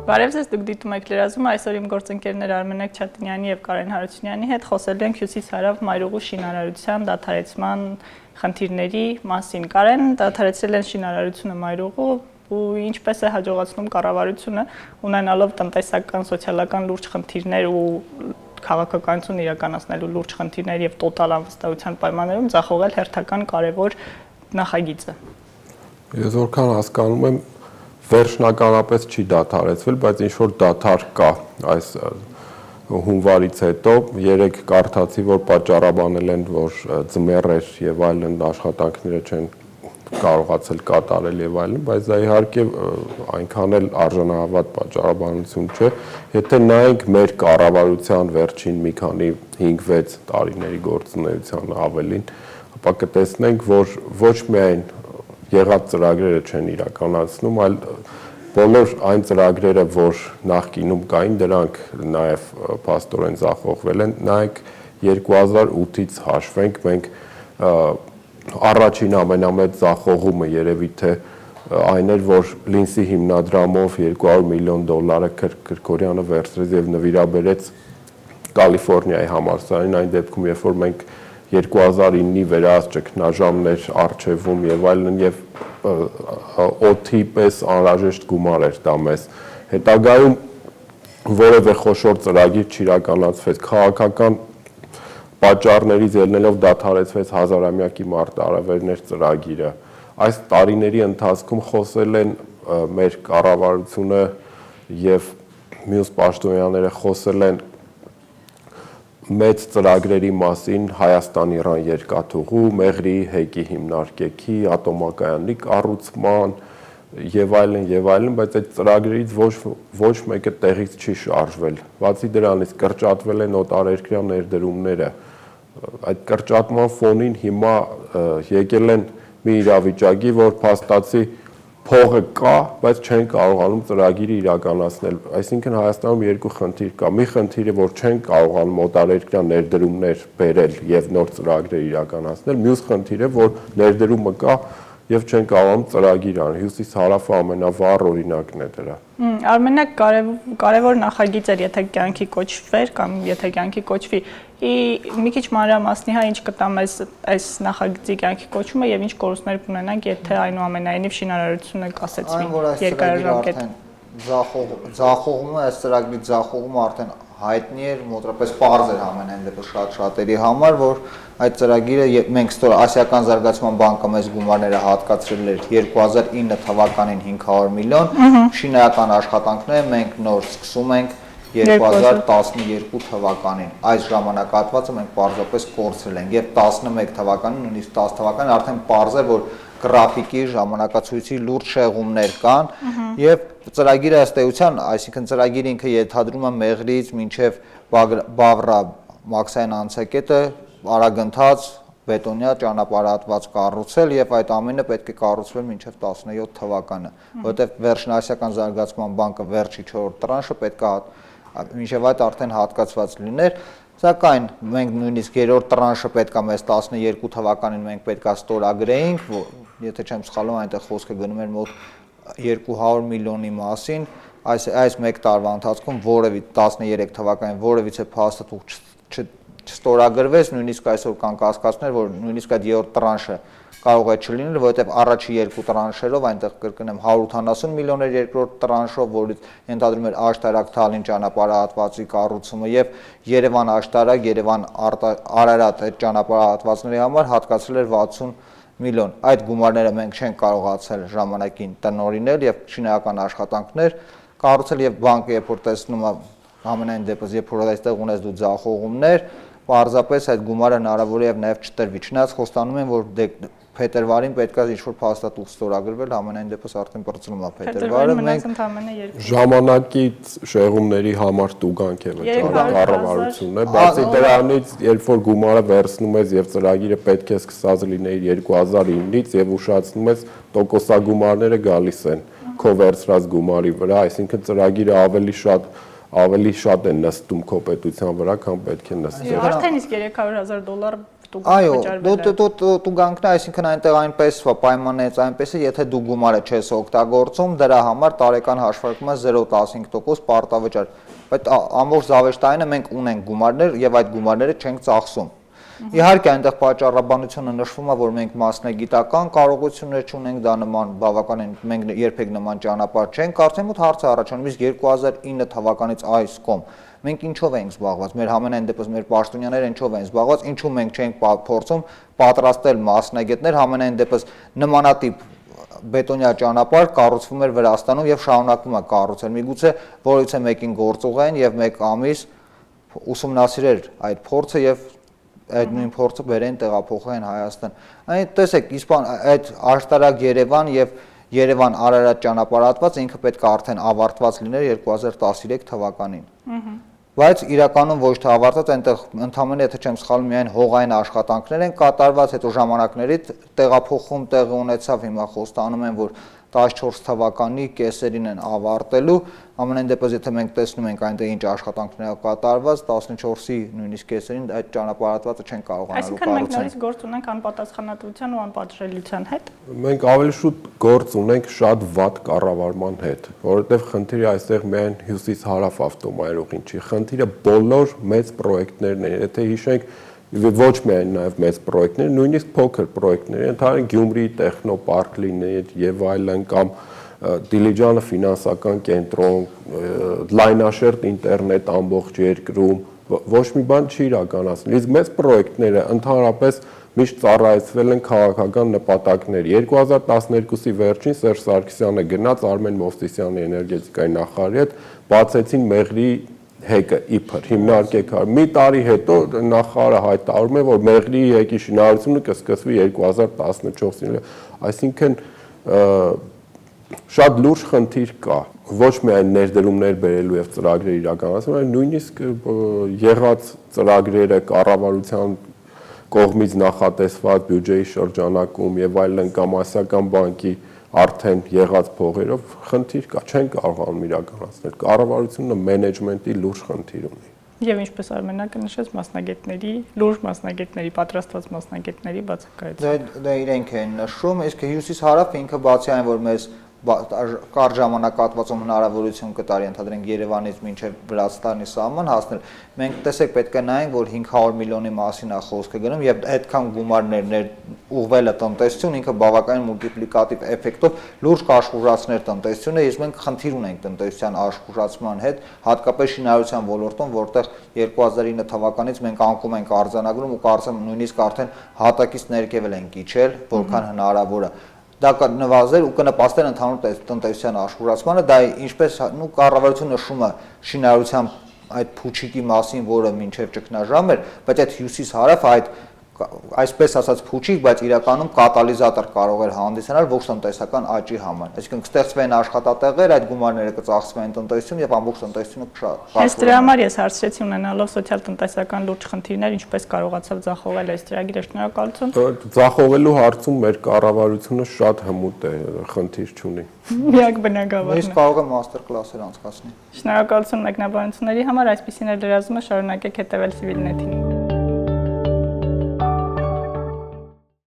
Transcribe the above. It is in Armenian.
Բարև ձեզ, դուք դիտում եք լրազումը, այսօր իմ գործընկերներ Արմենակ Չատինյանի եւ Կարեն Հարությունյանի հետ խոսելու ենք Հյուսիսարավ մայրուղու շինարարության դադարեցման խնդիրների մասին։ Կարեն, դադարեցրել են շինարարությունը մայրուղու ու ինչպես է հաջողացնում կառավարությունը ունենալով տնտեսական, սոցիալական լուրջ խնդիրներ ու քաղաքականություն իրականացնելու լուրջ խնդիրներ եւ տոտալ անվստահության պայմաններում ձախողել հերթական կարևոր նախագիծը։ Ես որքան հասկանում եմ, վերջնականապես չի դադարեցվել, բայց ինչ որ դադար կա այս հունվարից հետո 3 կարդացի, որ պատճառաբանել են, որ ձմեռ էր եւ այլն աշխատանքները չեն կարողացել կատարել եւ այլն, բայց դա իհարկե այնքան էլ արժանահավատ պատճառաբանություն չէ։ Եթե նայենք մեր կառավարության վերջին մի քանի 5-6 տարիների գործունեության ավելին, ապա կտեսնենք, որ ոչ միայն եղած ծրագրերը չեն իրականացնում, այլ բոլոր այն ծրագրերը, որ նախկինում կային, դրանք նաև փաստորեն ձախողվել են։ Նայեք 2008-ից հաշվենք, մենք առաջին ամենամեծ ձախողումը երևի թե այն էր, որ Լինսի հիմնադրամով $200 միլիոն Քրքորյանը վերցրեց եւ նվիրաբերեց Կալիֆոռնիայի համալսարանին, այն դեպքում, երբ որ մենք 2009-ի վերահաս ճգնաժամներ արժևում եւ այլն եւ օթի պես անհրաժեշտ գումար էր դա մեզ։ Հետագայում որևէ խոշոր ծրագիր չիրականացվեց, քաղաքական պատճառներից ելնելով դադարեցվեց հազարամյակի մարտահրավերներ ծրագիրը։ Այս տարիների ընթացքում խոսել են մեր կառավարությունը եւ մյուս պաշտոնյաները խոսել են մեծ ծրագրերի մասին Հայաստան-Իրան երկաթուղու, Մեղրիի հեկի հիմնարկեքի, ատոմակայանի կառուցման եւ այլն, բայց այդ ծրագրերից ոչ մեկը տեղից չի շարժվել։ Բացի դրանից կրճատվել են օտարերկրյա ներդրումները։ Այդ կրճատման ֆոնին հիմա եկել են մի իրավիճակի, որ փաստացի փողը կա, բայց չեն կարողանում ծրագիրը իրականացնել։ Այսինքն Հայաստանում երկու խնդիր կա։ Մի խնդիրը, որ չեն կարողանում օտարերկրյա ներդրումներ բերել եւ նոր ծրագրեր իրականացնել, մյուս խնդիրը, որ ներդրումը կա եւ չեն կարողանում ծրագիր անել։ Հյուսիս-հարավը ամենավառ օրինակն է դրա։ Արմենակ կարևոր նախագիծ էր, եթե կյանքի կոչվեր կամ եթե կյանքի կոչվի, մի քիչ մանրամասնի ինչ կտամ այս նախագծի կյանքի կոչումը եւ ինչ կորուստներ կունենանք, եթե այնուամենայնիվ շինարարությունը կասեցվի երկարաժամկետ։ Ձախողումը, այս ծրագրի ձախողումը արդեն հայտնի էր, մոտավորապես պարզ էր ամենայն դեպս շատերի համար, որ այդ ծրագիրը մենք Ասիական զարգացման բանկը մեզ գումարները հատկացրել էր 2009 թվականին 500 միլիոն, շինարարական աշխատանքները մենք նոր սկսում ենք 2012 թվականին։ Այս ժամանակահատվածը մենք պարզապես կորցրել ենք եւ 11 թվականին, նույնիսկ 10 թվականին արդեն պարզ է, որ գրաֆիկի ժամանակացույցի լուրջ շեղումներ կան եւ ծրագիրը ըստ էության, այսինքն ծրագիրը ինքը ենթադրում է Մեղրիից մինչեւ Բավրա մաքսային անցակետը արագընթաց բետոնյա ճանապարհատված կառուցել եւ այդ ամենը պետք է կառուցվեր մինչեւ 17 թվականը, որովհետեւ Վերջնասիական զարգացման բանկը վերջի 4-րդ տրանշը պետք է մինչեւ այդ արդեն հատկացված լիներ, սակայն մենք նույնիսկ 3-րդ տրանշը պետք է մեզ 12 թվականին մենք պետք է ստորագրեինք, եթե չեմ սխալվում, այնտեղ խոսքը գնում էր մոտ 200 միլիոնի մասին, այս մեկ տարվա ընթացքում որևէ 13 թվականին որևիցե փաստաթուղթ չստորագրվեց, նույնիսկ այսօր կան կասկածներ, որ նույնիսկ այդ 3-րդ տրանշը կարող է չլինել, որովհետև առաջի 2 տրանշերով այնտեղ կրկնեմ 180 միլիոն էր երկրորդ տրանշով, որից ենթադրում էր Աշտարակ-Թալին ճանապարհահատվածի կառուցումը եւ Երևան-Աշտարակ, Երևան-Արարատ այդ ճանապարհահատվածների համար հատկացրել էր 60 միլիոն։ Այդ գումարները մենք չենք կարողացել ժամանակին տնօրինել եւ շինարարական աշխատանքներ կառուցել եւ բանկը երբ որ տեսնում է ամենայն դեպս երբ որ այստեղ ունես դու ձախողումներ, պարզապես այդ գումարը հնարավոր է եւ նաեւ չտրվի։ Չնայած խոստանում են, որ փետրվարին պետք է ինչ-որ փաստաթուղթ ստորագրվել, ամենայն դեպս արդեն բրծնում է փետրվարը, մենք ժամանակից շեղումների համար տուգանք է վճարում կառավարությունը, բացի դրանից, երբ որ գումարը վերցնում ես եւ ծրագիրը պետք է սկսած լիներ 2009-ից եւ ուշացնում ես տոկոսագումարները գալիս են քո վերցրած գումարի վրա, այսինքն ծրագիրը ավելի շատ է նստում քո պետության վրա, քան պետք է նստի։ Արդեն իսկ $300,000 Այո, դու գանկն այսինքն այնտեղ այնպես պայմաններից այնպես է, եթե դու գումարը չես օգտագործում, դրա համար տարեկան հաշվարկումը 0.15% պարտավճար։ Բայց ամբողջ զավեշտայինը մենք ունենք գումարներ եւ այդ գումարները չենք ծախսում։ Իհարկե այնտեղ պատճառաբանությունը նշվում է, որ մենք մասնագիտական կարողություններ չունենք, դա նման բավականին մենք երբեք նման ճանապարհ չենք կարծեմ, ու հարցը առաջանում իսկ 2009 թվականից այս կողմ մենք ինչով ենք զբաղված, մեր համենայն դեպս մեր պաշտոնյաները ինչով են զբաղված, ինչու մենք չենք փորձում պատրաստել մասնագետներ, համենայն դեպս նմանատիպ բետոնյա ճանապարհ կառուցվում էր Վրաստանում եւ շարունակվում է կառուցել։ Միգուցե որից է մեկին գործուղեն եւ 1 ամիս ուսումնասիրել այդ փորձը եւ այդ նույն փորձը բերեն տեղափոխեն Հայաստան։ Այն տեսեք, այդ աշտարակ Երևան եւ Երևան-Արարատ ճանապարհատված ինքը պետք է արդեն ավարտված լիներ 2013 թվականին։ Բայց իրականում ոչ թե ավարտած, այնտեղ ընդհանրապես եթե չեմ սխալվում, միայն հողային աշխատանքներ են կատարված, հետո ժամանակների տեղափոխում տեղի ունեցավ, հիմա խոստանում են, որ 14 թվականի կեսերին են ավարտելու, ամենայն դեպս եթե մենք տեսնում ենք այնտեղ ինչ աշխատանքներ ա կատարված, 14-ի նույնիսկ կեսերին այդ ճանապարհատվածը չեն կարողանալու կառուցել։ Այսինքն մենք նորից գործ ունենք անպատասխանատվության ու անպատժելիության հետ։ Մենք ավելի շուտ գործ ունենք շատ վատ կառավարման հետ, որովհետև խնդիրը այստեղ միայն հյուսիս-հարավ ավտոմայրուղին չի, խնդիրը բոլոր մեծ պրոյեկտներն են, եթե հիշենք ոչ միայն նաև մեծ պրոյեկտներ, նույնիսկ փոքր պրոյեկտներ, ընդհանրեն Գյումրի տեխնոպարկ լիներ եւ այլն կամ Դիլիջանը ֆինանսական կենտրոն, լայնաշերտ ինտերնետ ամբողջ երկրում, ոչ մի բան չի իրականացնել։ Իսկ մեծ պրոյեկտները ընդհանրապես միշտ ծառայեցվել են քաղաքական նպատակներ։ 2012-ի վերջին Սերժ Սարգսյանը գնաց Արմեն Մովսիսյանի էներգետիկայի նախարարի հետ, բացեցին Մեղրի հեկը իբր հիմնարկեք մի տարի հետո նախարարը հայտարարում է, որ Մեղրի հեկի շինարարությունը կսկսվի 2014-ին, այսինքն շատ լուրջ խնդիր կա, ոչ միայն ներդրումներ բերելու եւ ծրագրեր իրականացնելու, այլ նույնիսկ եղած ծրագրերը կառավարության կողմից նախատեսված բյուջեի շրջանակում եւ այլն կամ Ասիական բանկի արդեն եղած փողերով խնդիր կա, չեն կարողանում իրականացնել։ Կառավարությունը մենեջմենտի լուրջ խնդիր ունի։ Եվ ինչպես Արմենակը նշեց, մասնագետների, լուրջ մասնագետների, պատրաստված մասնագետների բացակայություն։ Դա իրենք են նշում, իսկ հյուսիս-հարավ ինքը բացի այն, որ մեզ կարճ ժամանակահատվածում հնարավորություն կտարի ընդհանրենք Երևանից մինչև Վրաստանի սահման հասնել, մենք տեսեք պետք է նայենք, որ 500 միլիոնի մասին է խոսքը գնում եւ այդքան գումարներ ուղղվելը տնտեսություն ինքը բավականին մուլտիպլիկատիվ էֆեկտով լուրջ կաշխուժացներ տնտեսությունը, իսկ մենք խնդիր ունենք տնտեսության աշխուժացման հետ, հատկապես շինարարության ոլորտում, որտեղ 2009 թվականից մենք անկում ենք արձանագրում ու կարծեմ նույնիսկ արդեն հատակից ներքևել ենք իջել, որքան հնարավոր է։ Դա կնվազեր ու կնպաստեր ընդհանուր տնտեսության աշխուժացմանը, դա ինչպես կառավարությունը նշում է շինարարության այդ փուչիկի մասին, որը մինչև ճգնաժամ էր, բայց այդ հյուսիս-հարավ այդ այսպես ասած փուչիկ, բայց իրականում կատալիզատոր կարող էր հանդիսանալ ոչ տնտեսական աճի համար։ Այսինքն կստեղծվեն աշխատատեղեր, այդ գումարները կծախսվեն տնտեսություն եւ ամբողջ տնտեսությունը կշահի։ Հենց դրա համար ես հարցրեցի ունենալով սոցիալ-տնտեսական լուրջ խնդիրներ, ինչպես կարողացավ ձախողել այս ծրագիրը, շնորհակալություն։ Ձախողելու հարցում մեր կառավարությունը շատ հմուտ է, խնդիր չունի։ Միակ բնագավառն է։ Իսկ կարող է մաստեր կլասեր անցկացնի։ Շնորհակալություն մեկնաբանությունների համար, այսպեսին էլ լրացումը շարունակեք հետևել Civilnet-ին։